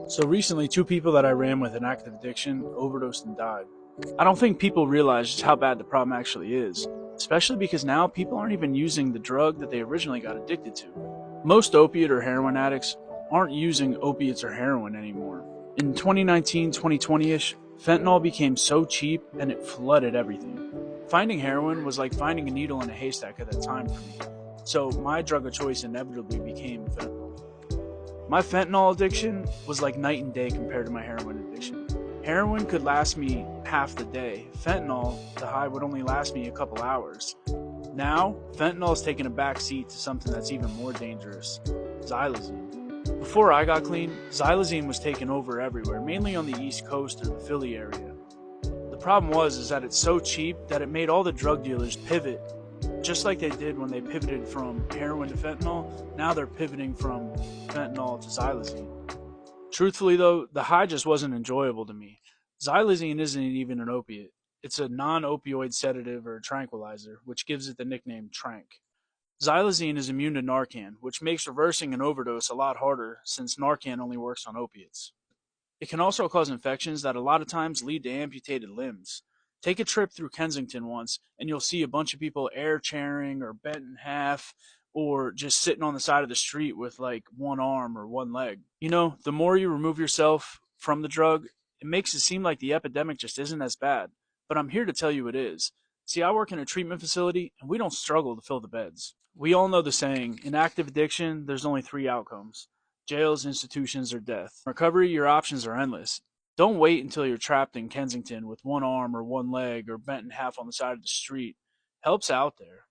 So recently, two people that I ran with in active addiction overdosed and died. I don't think people realize just how bad the problem actually is, especially because now people aren't even using the drug that they originally got addicted to. Most opiate or heroin addicts aren't using opiates or heroin anymore. In 2019, 2020-ish, fentanyl became so cheap and it flooded everything. Finding heroin was like finding a needle in a haystack at that time for me. So my drug of choice inevitably became fentanyl. My fentanyl addiction was like night and day compared to my heroin addiction. Heroin could last me half the day. Fentanyl, the high would only last me a couple hours. Now, fentanyl is taking a back seat to something that's even more dangerous, Xylazine. Before I got clean, Xylazine was taken over everywhere, mainly on the East Coast or the Philly area. The problem was that it's so cheap that it made all the drug dealers pivot. Just like they did when they pivoted from heroin to fentanyl, now they're pivoting from fentanyl to xylazine. Truthfully though, the high just wasn't enjoyable to me. Xylazine isn't even an opiate. It's a non-opioid sedative or tranquilizer, which gives it the nickname Trank. Xylazine is immune to Narcan, which makes reversing an overdose a lot harder since Narcan only works on opiates. It can also cause infections that a lot of times lead to amputated limbs. Take a trip through Kensington once, and you'll see a bunch of people air chairing or bent in half or just sitting on the side of the street with like one arm or one leg. The more you remove yourself from the drug, it makes it seem like the epidemic just isn't as bad. But I'm here to tell you it is. See, I work in a treatment facility, and we don't struggle to fill the beds. We all know the saying in active addiction, there's only three outcomes: jails, institutions, or death. In recovery, your options are endless. Don't wait until you're trapped in Kensington with one arm or one leg or bent in half on the side of the street. Help's out there.